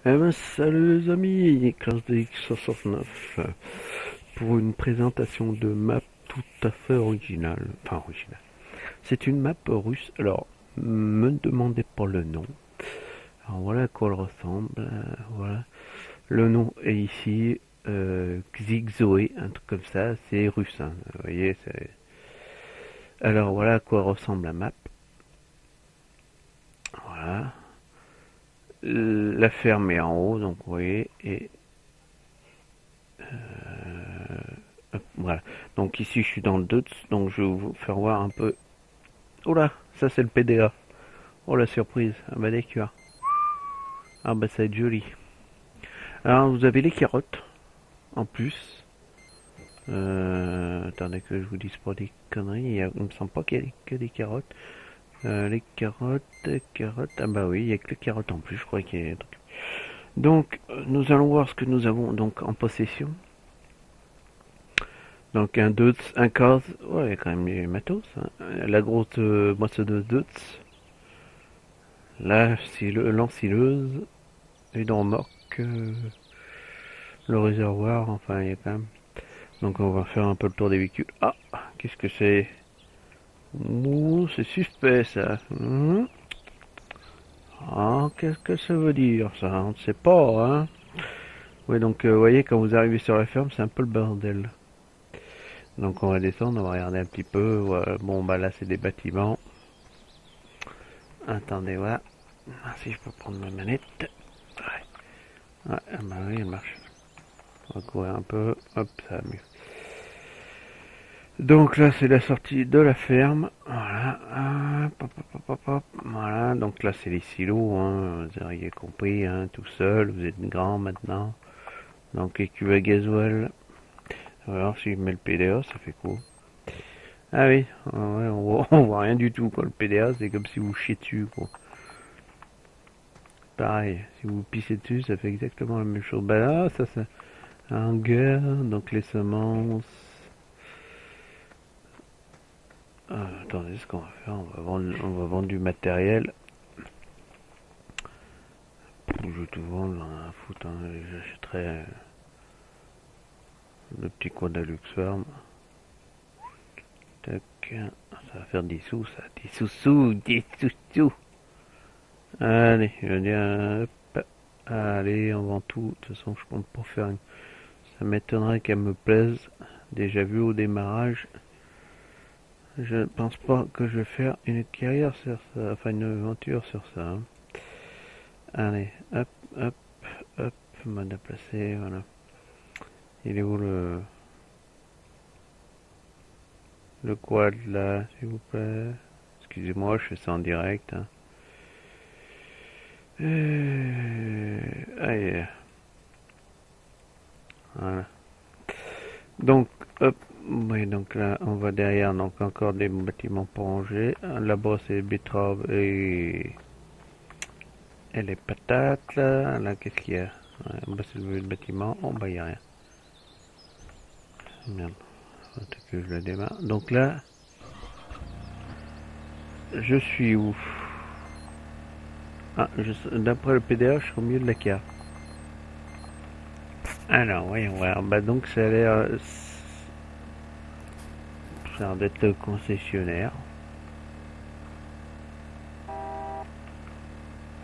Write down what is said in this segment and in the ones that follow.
Eh ben, salut les amis, 15DX69 pour une présentation de map tout à fait originale. Enfin, originale. C'est une map russe. Alors, me demandez pas le nom. Alors, voilà à quoi elle ressemble. Voilà. Le nom est ici. Xigzoé, un truc comme ça. C'est russe. Hein. Vous voyez, c'est. Alors, voilà à quoi ressemble la map. Voilà. La ferme est en haut, donc vous voyez. Et hop, voilà. Donc ici je suis dans le Deutz, donc je vais vous faire voir un peu. Oh là, ça c'est le PDA. Oh la surprise, ah bah d'accord. Ah bah ça va être joli. Alors vous avez les carottes en plus. Attendez que je vous dise pas des conneries, il me semble pas qu'il y ait que des carottes. Les carottes, ah bah oui, il y a que les carottes en plus, je crois qu'il y a des trucs. Donc nous allons voir ce que nous avons donc en possession. Donc un Deutz, un Kaz, ouais, il y a quand même les matos. Hein. La grosse moissonneuse Deutz, l'ensileuse, les dents remorques, le réservoir, enfin il y a quand même. Donc on va faire un peu le tour des véhicules. Ah, qu'est-ce que c'est? Ouh, c'est suspect ça. Ah, qu'est-ce que ça veut dire ça? On ne sait pas, hein. Oui, donc vous voyez, quand vous arrivez sur la ferme, c'est un peu le bordel. Donc on va descendre, on va regarder un petit peu. Voilà. Bon, bah là c'est des bâtiments. Attendez, voilà. Ah, si je peux prendre ma manette. Ouais, ah bah oui, elle marche. On va courir un peu. Hop, ça va mieux. Donc là, c'est la sortie de la ferme. Voilà. Hop, hop, hop, hop, hop. Voilà. Donc là, c'est les silos. Hein. Vous auriez compris, hein, tout seul. Vous êtes grand maintenant. Donc les cuves à gasoil. Alors, si je mets le PDA, ça fait quoi? Ah oui, ah ouais, on voit rien du tout. Quoi. Le PDA, c'est comme si vous chiez dessus. Quoi. Pareil, si vous pissez dessus, ça fait exactement la même chose. Bah là, ça c'est un hangar, donc les semences. Attendez, ce qu'on va faire, on va vendre du matériel. Je vais tout vendre, là, à foutre. Hein. J'achèterai le petit coin de la Lux Farm. Tac, ça va faire des sous, ça. Des sous-sous, des sous-sous. Allez, je veux dire, hop. Allez, on vend tout. De toute façon, je compte pas faire une. Ça m'étonnerait qu'elle me plaise. Déjà vu au démarrage. Je ne pense pas que je vais faire une carrière sur ça, enfin une aventure sur ça. Hein. Allez, hop, hop, hop, mode à placer, voilà. Il est où le quad là, s'il vous plaît? Excusez-moi, je fais ça en direct. Hein. Allez, voilà. Donc, hop, oui, donc là, on va derrière, donc encore des bâtiments pour ranger. Là-bas, c'est les betteraves et les patates, là. Là, qu'est-ce qu'il y a? Ouais, en bas, c'est le bâtiment. En bas, il n'y a rien. Merde. Attends que je le démarre. Donc là, je suis où? Ah, d'après le PDA, je suis au milieu de la carte. Alors, voyons voir. Bah donc, ça a l'air d'être le concessionnaire.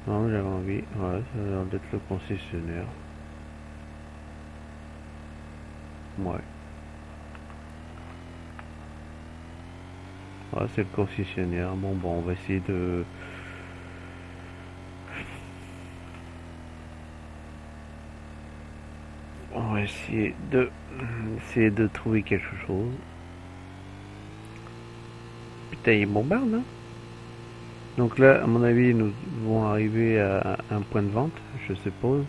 Non, j'avais envie. Ouais, ça a l'air d'être le concessionnaire. Ouais. Ouais, c'est le concessionnaire. Bon, on va essayer de. On va essayer de trouver quelque chose. Putain, il bombarde, hein? Donc là, à mon avis, nous vont arriver à un point de vente, je suppose.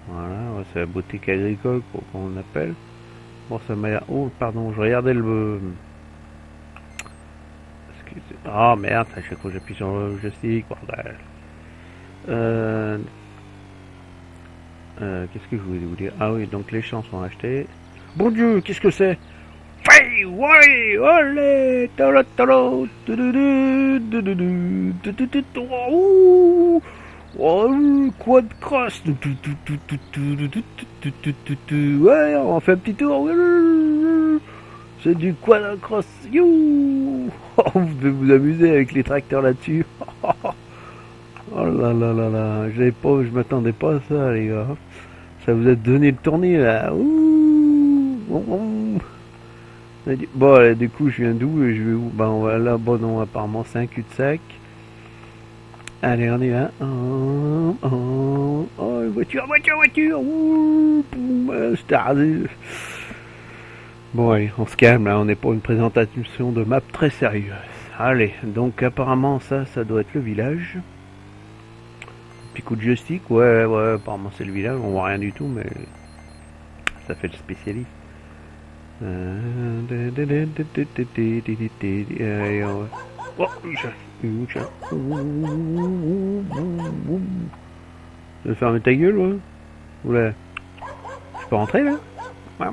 Voilà, ouais, c'est la boutique agricole qu'on appelle. Bon, ça m'a l'air. Oh, pardon, je regardais le. Oh merde, à chaque fois j'appuie sur le joystick, bordel. Euh, qu'est-ce que je voulais vous dire? Ah oui, donc les champs sont achetés. Bon Dieu, qu'est-ce que c'est? Hey, ouais, olé, tolo, tolo, ouh, Oh, quad cross. Ouais, on fait un petit tour. C'est du quad cross. You. Vous devez vous amuser avec les tracteurs là-dessus. Oh là là là là, je m'attendais pas à ça, les gars. Ça vous a donné le tournis là. Ouh. Bon, allez, du coup, je viens d'où et je vais où? Bah, on va là. Bon, non, apparemment, c'est un cul-de-sac. Allez, on y va. Oh, voiture, voiture, voiture. Ouh, c'était rasé. Bon, allez, on se calme là. On n'est pas une présentation de map très sérieuse. Allez, donc apparemment, ça doit être le village. Petit coup de joystick, ouais, apparemment c'est le village, on voit rien du tout, mais ça fait le spécialiste. Oh, tu veux fermer ta gueule, ouais? Oula, je peux rentrer là? Ah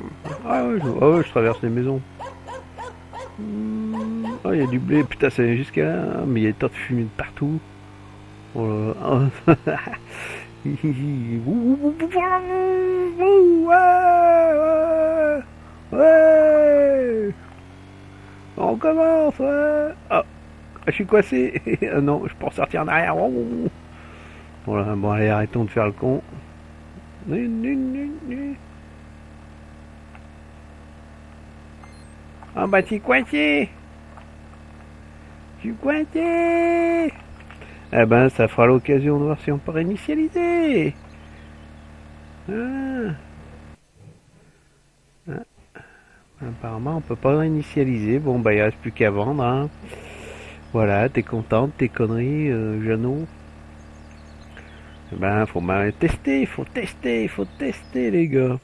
ouais, je traverse les maisons. Oh, il y a du blé, putain, ça vient jusqu'à là, mais il y a des tas de fumée de partout. Oh là là. Ouais. On commence, ouais. Ah, je suis coincé. Non, je peux ressortir en arrière. Voilà, bon, allez, arrêtons de faire le con. Ah bah, t'es coincé. Je suis coincé. Eh ben, ça fera l'occasion de voir si on peut réinitialiser. Ah. Ah. Apparemment, on peut pas réinitialiser. Bon, bah, il reste plus qu'à vendre. Hein. Voilà, t'es contente, tes conneries, Jeannot. Eh ben, faut mal tester, il faut tester, les gars.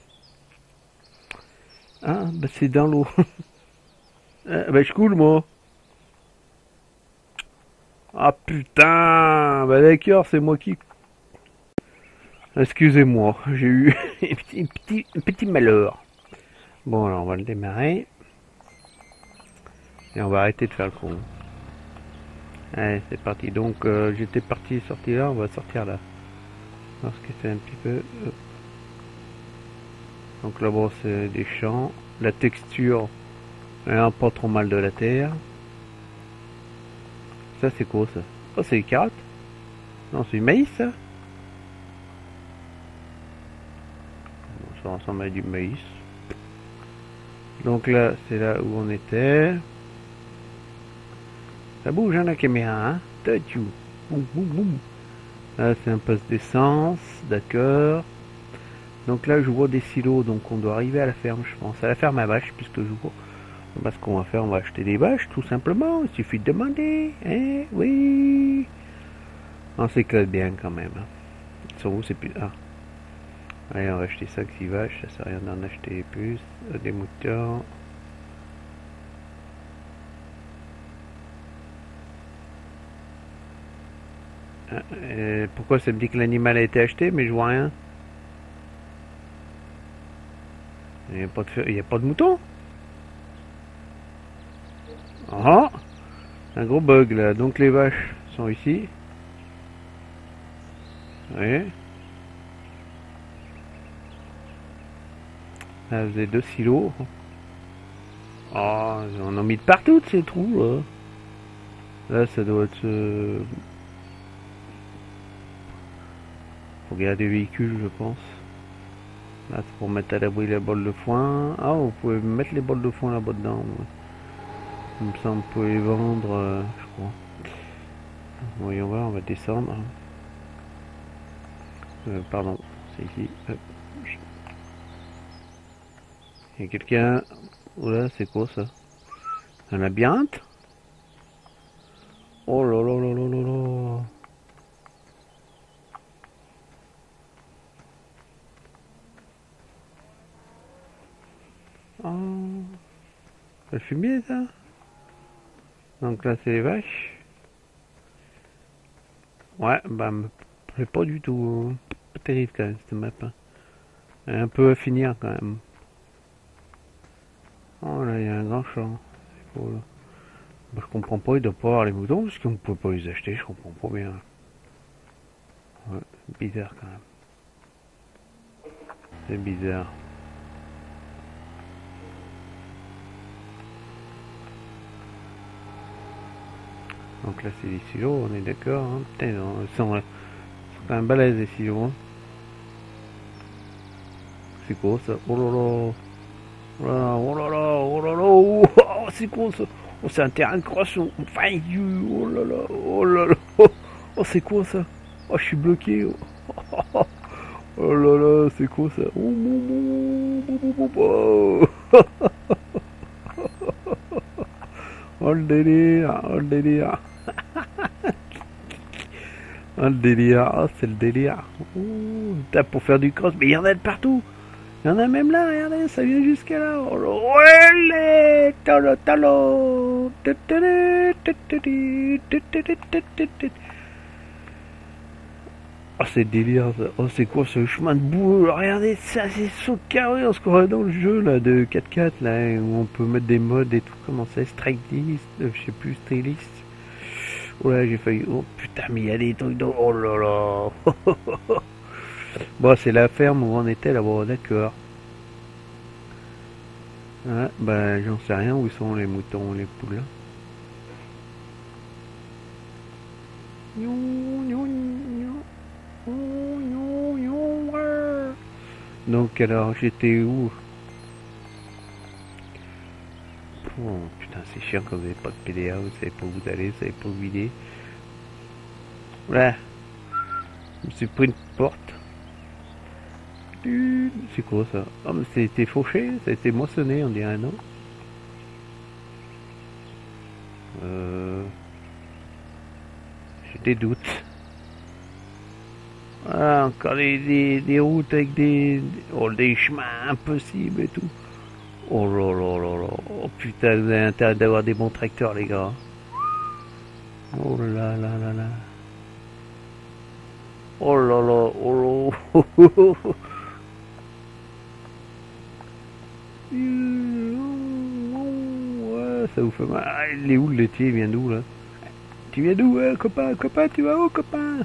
Ah, bah, c'est dans l'eau. Ah, bah, je coule, moi. Ah, putain. Bah, d'accord, c'est moi qui... Excusez-moi, j'ai eu un petit malheur. Bon, alors, on va le démarrer. Et on va arrêter de faire le con. Allez, c'est parti. Donc, j'étais parti, sorti là, on va sortir là. Parce que c'est un petit peu... Donc là-bas, c'est des champs. La texture, elle a pas trop mal de la terre. Ça, c'est quoi, ça? Oh, c'est des carottes? Non, c'est du maïs, ça? Bon, ça ressemble à du maïs. Donc là, c'est là où on était. Ça bouge, hein, la caméra, hein? Tachou. Boum, boum, boum. Là, c'est un poste d'essence, d'accord. Donc là, je vois des silos, donc on doit arriver à la ferme, je pense. À la ferme à vaches, puisque je vois. Bah, ce qu'on va faire, on va acheter des vaches, tout simplement. Il suffit de demander. Hein? Oui. On s'éclate bien quand même. Hein. Ils sont où, c'est plus... Ah. Allez, on va acheter 5-6 vaches, ça sert à rien d'en acheter plus. Des moutons. Ah, pourquoi ça me dit que l'animal a été acheté, mais je vois rien? Il n'y a pas de mouton? Ah, un gros bug là. Donc les vaches sont ici. Oui. Là, vous avez 2 silos. Oh, on en a mis de partout de ces trous là. Là, ça doit être... Pour garder des véhicules, je pense. Là, c'est pour mettre à l'abri les bols de foin. Ah, vous pouvez mettre les bols de foin là-bas dedans. Comme ça, on peut les vendre, je crois. Voyons voir, on va descendre. Pardon, c'est ici. Il y a quelqu'un... Oula, c'est quoi ça? Un labyrinthe? Oh là là là là là là. Oh, ça fumier ça? Donc là c'est les vaches. Ouais, bah me plaît pas du tout. Pas terrible quand même cette map. Hein. Elle est un peu à finir quand même. Oh là, il y a un grand champ. Cool. Bah, je comprends pas, il doit pas avoir les moutons parce qu'on peut pas les acheter, je comprends pas bien. Bizarre quand même. C'est bizarre. Donc là c'est des silos, on est d'accord. Hein. Putain, ils sont quand même balèzes les silos. Hein. C'est quoi ça? Oh là là! Oh là là! Oh là là! Oh là là! Oh, c'est quoi ça? Oh, c'est un terrain de croissant. Enfin, oh là là! Oh là là! Oh, c'est quoi ça? Oh, je suis bloqué. Oh, oh là là, c'est quoi ça? Oh, oh le délire! Oh le délire! Oh le délire! Oh, c'est le délire! Oh, tape pour faire du cross, mais il y en a de partout! Il y en a même là, regardez, ça vient jusqu'à là. Oh, ouais, talo, talo. Oh, c'est délire ça. Oh, c'est quoi ce chemin de boue? Regardez ça, c'est saut carré. On se croirait dans le jeu là de 4x4 là, où on peut mettre des modes et tout. Comment c'est? Strike list, je sais plus, strike list. Oh là, j'ai failli. Oh putain, mais il y a des trucs dans. Oh là là. Bon, c'est la ferme où on était là, bon, d'accord. Ouais, bah, j'en sais rien où sont les moutons, les poules. Donc, alors, j'étais où? Oh, putain, c'est chiant quand vous n'avez pas de PDA, vous savez pas où vous allez, vous savez pas où il est. Voilà. Je me suis pris une porte. C'est quoi ça? Oh, mais c'était fauché, ça a été moissonné, on dirait, non? J'ai des doutes. Ah, encore des routes avec des chemins impossibles et tout. Oh là là là là. Oh putain, vous avez intérêt d'avoir des bons tracteurs, les gars. Oh là là là là. Oh là là, oh là. Ouais, ça vous fait mal. Ah, il est où le laitier? Il vient d'où là? Tu viens d'où, copain? Copain, tu vas où, copain?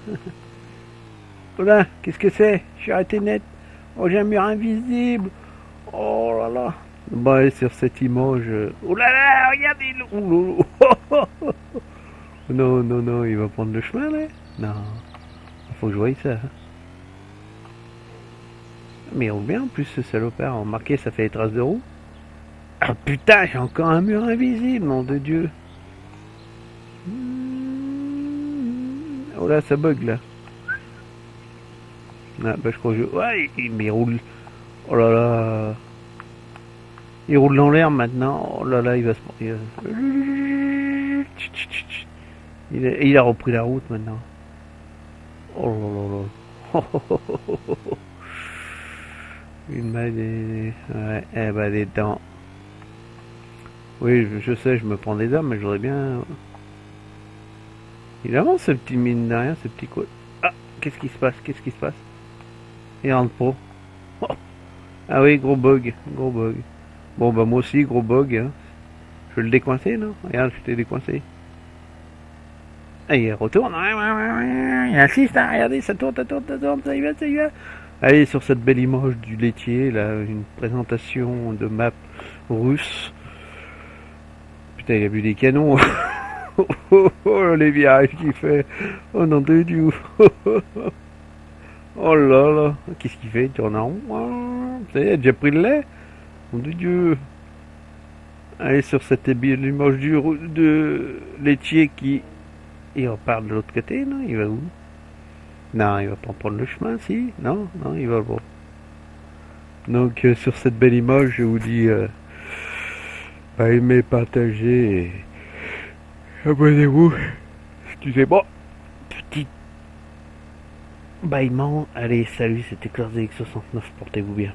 Voilà, qu'est-ce que c'est? Je suis arrêté net. Oh, j'ai un mur invisible. Oh là là. Bon, allez, sur cette image. Oh là là, regardez. Oh, non, non, non, il va prendre le chemin là? Non. Faut que je voie ça. Mais il roule bien en plus ce salopard. Remarquez, ça fait les traces de roue. Ah putain, j'ai encore un mur invisible, nom de Dieu. Oh là, ça bug là. Ah, bah je crois que je... Ouais, mais il roule... Oh là là... Il roule dans l'air maintenant. Oh là là, il va se... Il a repris la route maintenant. Oh là là là. Une main des... Ouais, eh ben des dents. Oui, je sais, je me prends des dents, mais je voudrais bien... Il avance ce petit mine derrière, ce petit quoi. Ah, qu'est-ce qui se passe? Qu'est-ce qui se passe? Il rentre pas. Oh. Ah oui, gros bug, gros bug. Bon bah moi aussi, gros bug. Hein. Je vais le décoincer, non? Regarde, je t'ai décoincé. Ah, il retourne. Il insiste, hein, regardez, ça tourne, ça tourne, ça tourne, ça y va, ça y va. Allez, sur cette belle image du laitier, là, une présentation de map russe. Putain, il a vu des canons. Oh, les virages qu'il fait. Oh non de Dieu. Oh là là. Qu'est-ce qu'il fait? Il tourne en rond. Ça y est, il a déjà pris le lait. Oh de Dieu. Allez, sur cette belle image de laitier qui... Il repart de l'autre côté, non? Il va où? Non, il va pas prendre le chemin, si? Non, non, il va le voir. Donc, sur cette belle image, je vous dis... aimez, partagez... Abonnez-vous. Excusez-moi. Petit bâillement. Allez, salut, c'était Claire ZX69. Portez-vous bien.